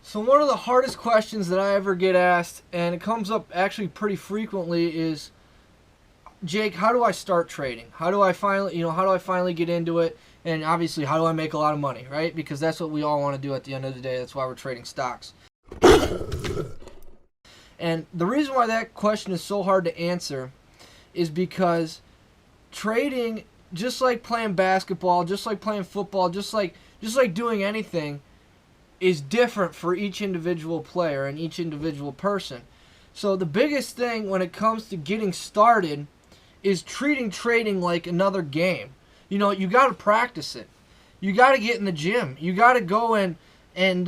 So one of the hardest questions that I ever get asked, and it comes up actually pretty frequently, is, Jake, how do I start trading? How do I finally get into it? And obviously, how do I make a lot of money, right? Because that's what we all want to do at the end of the day. That's why we're trading stocks. And the reason why that question is so hard to answer is because trading, just like playing basketball, just like playing football, just like doing anything, is different for each individual player and each individual person. So the biggest thing when it comes to getting started is treating trading like another game. You got to practice it. You got to get in the gym. You got to go in and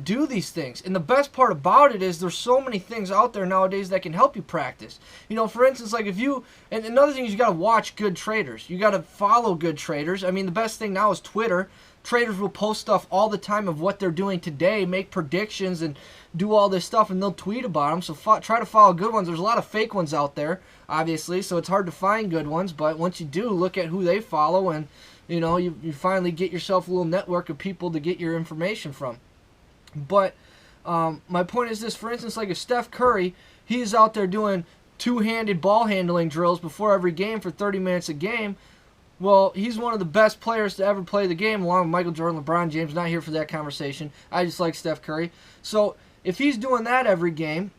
do these things. And the best part about it is there's so many things out there nowadays that can help you practice. For instance, like and another thing is you got to watch good traders. You got to follow good traders. I mean, the best thing now is Twitter. Traders will post stuff all the time of what they're doing today, make predictions, and do all this stuff, and they'll tweet about them. So try to follow good ones. There's a lot of fake ones out there, obviously, so it's hard to find good ones. But once you do, look at who they follow, and you finally get yourself a little network of people to get your information from. But my point is this: for instance, like if Steph Curry, he's out there doing two-handed ball handling drills before every game for 30 minutes a game. Well, he's one of the best players to ever play the game, along with Michael Jordan, LeBron James. Not here for that conversation. I just like Steph Curry. So if he's doing that every game,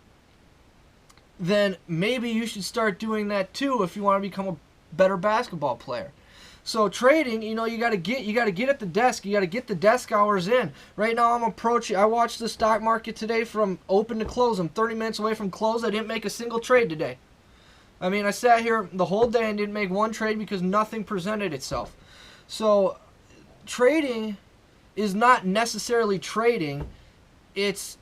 then maybe you should start doing that too if you want to become a better basketball player. So trading, you got to get at the desk. You got to get the desk hours in. Right now I watched the stock market today from open to close. I'm 30 minutes away from close. I didn't make a single trade today. I mean, I sat here the whole day and didn't make one trade because nothing presented itself. So trading is not necessarily trading. It's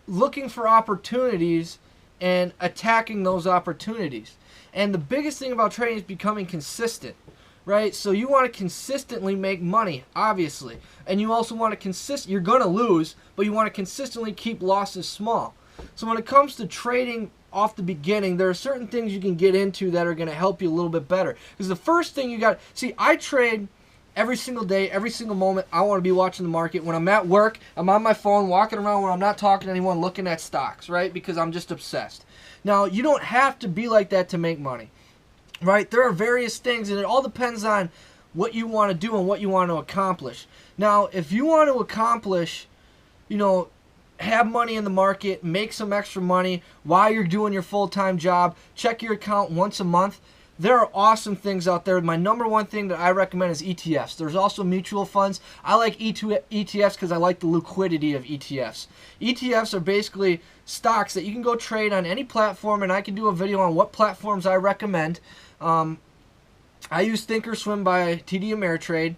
looking for opportunities and attacking those opportunities. And the biggest thing about trading is becoming consistent, right? So you want to consistently make money, obviously. And you also want to you're going to lose, but you want to consistently keep losses small. So when it comes to trading off the beginning, there are certain things you can get into that are going to help you a little bit better. Because the first thing you got, see, I trade every single day, every single moment. I want to be watching the market. When I'm at work, I'm on my phone, walking around when I'm not talking to anyone, looking at stocks, right? Because I'm just obsessed. Now, you don't have to be like that to make money, right? There are various things, and it all depends on what you want to do and what you want to accomplish. Now, if you want to accomplish, have money in the market, make some extra money while you're doing your full-time job, check your account once a month. There are awesome things out there. My number one thing that I recommend is ETFs. There's also mutual funds. I like ETFs because I like the liquidity of ETFs. ETFs are basically stocks that you can go trade on any platform, and I can do a video on what platforms I recommend. I use Thinkorswim by TD Ameritrade,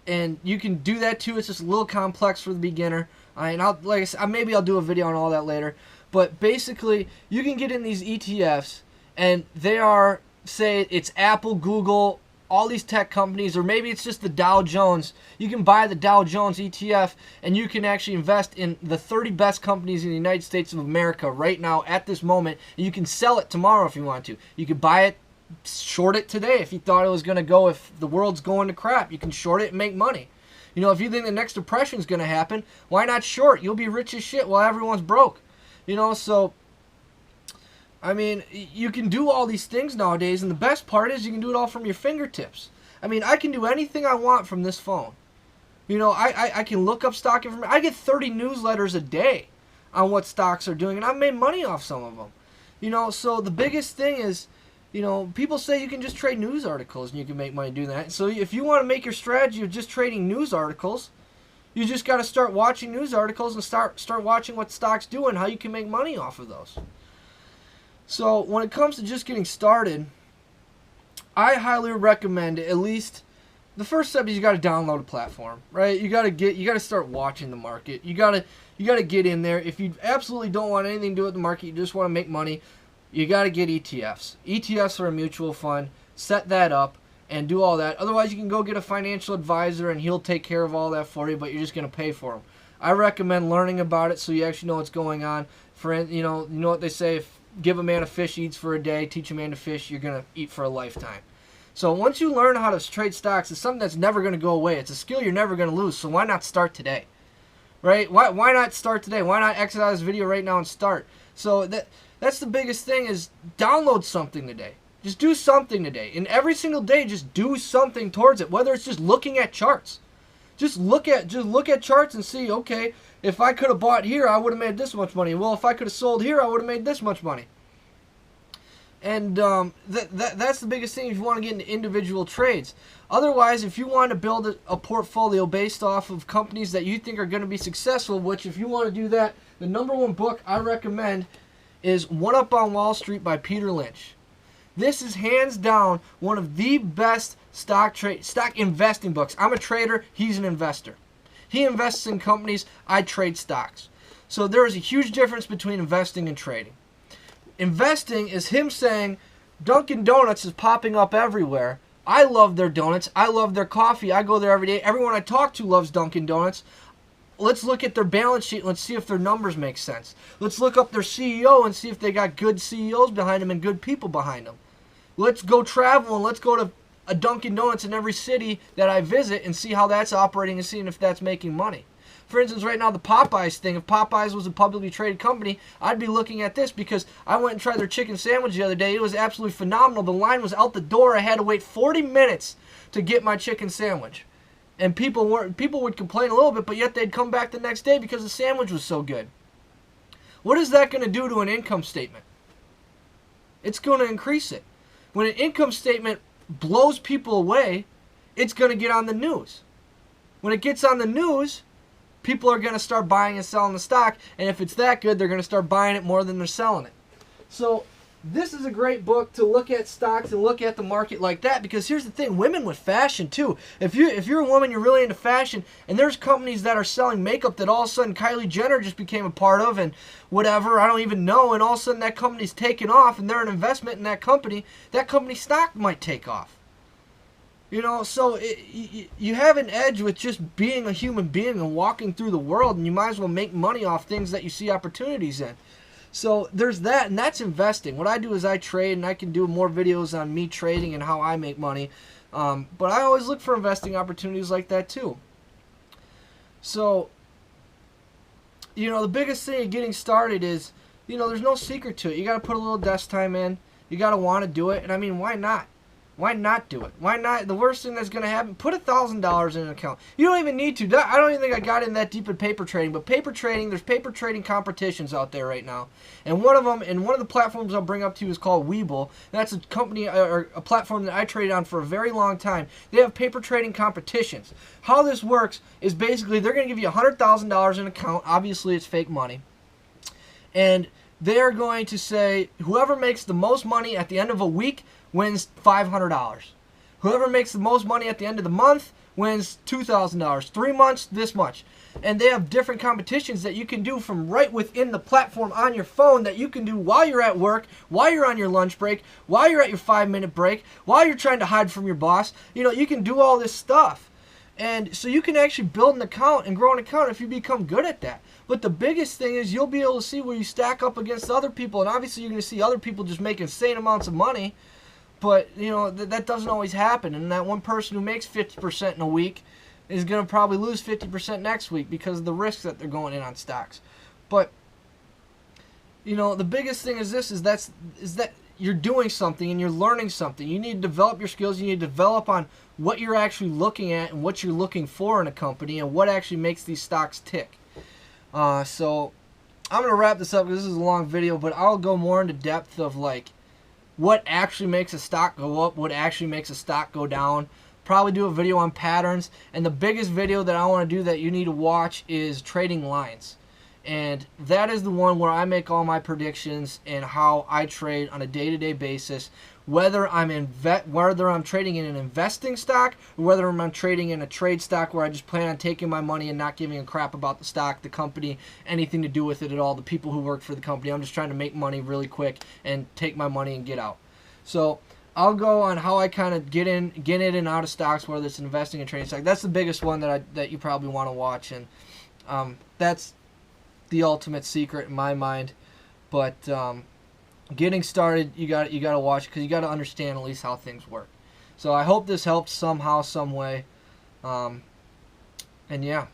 and you can do that too. It's just a little complex for the beginner. And like I said, maybe I'll do a video on all that later. But basically, you can get in these ETFs, and they are, say, it's Apple, Google, all these tech companies, or maybe it's just the Dow Jones. You can buy the Dow Jones ETF, and you can actually invest in the 30 best companies in the United States of America right now at this moment. And you can sell it tomorrow if you want to. You could buy it, short it today if you thought it was going to go, if the world's going to crap. You can short it and make money. If you think the next depression is going to happen, why not short? You'll be rich as shit while everyone's broke. So, I mean, you can do all these things nowadays, and the best part is you can do it all from your fingertips. I mean, I can do anything I want from this phone. I can look up stock information. I get 30 newsletters a day on what stocks are doing, and I've made money off some of them. So the biggest thing is, people say you can just trade news articles and you can make money doing that. So if you want to make your strategy of just trading news articles, you just got to start watching news articles and start watching what stocks do and how you can make money off of those. So when it comes to just getting started, I highly recommend at least the first step is you got to download a platform, right? You got to start watching the market. You got to get in there. If you absolutely don't want anything to do with the market, you just want to make money, you got to get ETFs. ETFs are a mutual fund. Set that up and do all that. Otherwise, you can go get a financial advisor and he'll take care of all that for you, but you're just going to pay for him. I recommend learning about it so you actually know what's going on. You know what they say, if give a man a fish, he eats for a day. Teach a man to fish, you're going to eat for a lifetime. So once you learn how to trade stocks, it's something that's never going to go away. It's a skill you're never going to lose, so why not start today? right? Why not start today? Why not exit out this video right now and start? So that's the biggest thing, is download something today. Just do something today. And every single day, just do something towards it. Whether it's just looking at charts. Just look at charts and see, okay, if I could have bought here, I would have made this much money. Well, if I could have sold here, I would have made this much money. And that's the biggest thing if you want to get into individual trades. Otherwise, if you want to build a portfolio based off of companies that you think are going to be successful, which if you want to do that, the #1 book I recommend is One Up on Wall Street by Peter Lynch. This is hands down one of the best stock investing books. I'm a trader, he's an investor. He invests in companies, I trade stocks. So there is a huge difference between investing and trading. Investing is him saying, Dunkin' Donuts is popping up everywhere. I love their donuts. I love their coffee. I go there every day. Everyone I talk to loves Dunkin' Donuts. Let's look at their balance sheet. Let's see if their numbers make sense. Let's look up their CEO and see if they got good CEOs behind them and good people behind them. Let's go travel and let's go to a Dunkin' Donuts in every city that I visit and see how that's operating and seeing if that's making money. For instance, right now, the Popeyes thing, if Popeyes was a publicly traded company, I'd be looking at this because I went and tried their chicken sandwich the other day. It was absolutely phenomenal. The line was out the door. I had to wait 40 minutes to get my chicken sandwich. And people would complain a little bit, but yet they'd come back the next day because the sandwich was so good. What is that going to do to an income statement? It's going to increase it. When an income statement blows people away, it's going to get on the news. When it gets on the news, people are going to start buying and selling the stock, and if it's that good, they're going to start buying it more than they're selling it. So this is a great book to look at stocks and look at the market like that, because here's the thing, women with fashion too. If you're a woman, you're really into fashion, and there's companies that are selling makeup that all of a sudden Kylie Jenner just became a part of and whatever, I don't even know, and all of a sudden that company's taken off and they're an investment in that company's stock might take off. You know, so you have an edge with just being a human being and walking through the world, and you might as well make money off things that you see opportunities in. So there's that, and that's investing. What I do is I trade, and I can do more videos on me trading and how I make money. But I always look for investing opportunities like that too. So, you know, the biggest thing of getting started is, you know, there's no secret to it. You got to put a little desk time in. You got to want to do it. And I mean, why not? Why not do it? Why not? The worst thing that's going to happen, put $1,000 in an account. You don't even need to. I don't even think I got in that deep in paper trading, but paper trading, there's paper trading competitions out there right now. And one of them, and one of the platforms I'll bring up to you is called Webull. That's a company, or a platform that I traded on for a very long time. They have paper trading competitions. How this works is basically they're going to give you $100,000 in an account. Obviously, it's fake money. And they're going to say, whoever makes the most money at the end of a week wins $500. Whoever makes the most money at the end of the month wins $2,000. 3 months, this much. And they have different competitions that you can do from right within the platform on your phone that you can do while you're at work, while you're on your lunch break, while you're at your 5-minute break, while you're trying to hide from your boss. You know, you can do all this stuff. And so you can actually build an account and grow an account if you become good at that. But the biggest thing is you'll be able to see where you stack up against other people. And obviously you're going to see other people just make insane amounts of money. But, you know, that doesn't always happen. And that one person who makes 50% in a week is going to probably lose 50% next week because of the risks that they're going in on stocks. But, you know, the biggest thing is this, is that you're doing something and you're learning something. You need to develop your skills. You need to develop on what you're actually looking at and what you're looking for in a company and what actually makes these stocks tick. So I'm going to wrap this up because this is a long video, but I'll go more into depth of, like, what actually makes a stock go up, what actually makes a stock go down. Probably do a video on patterns. And the biggest video that I want to do that you need to watch is trading lines. And that is the one where I make all my predictions and how I trade on a day-to-day basis, whether I'm trading in an investing stock or whether I'm trading in a trade stock where I just plan on taking my money and not giving a crap about the stock, the company, anything to do with it at all, the people who work for the company. I'm just trying to make money really quick and take my money and get out. So I'll go on how I kind of get in and out of stocks, whether it's investing and trading stock. That's the biggest one that you probably want to watch, and that's the ultimate secret in my mind. But getting started, you got to watch, because you got to understand at least how things work. So I hope this helped somehow, some way. And yeah.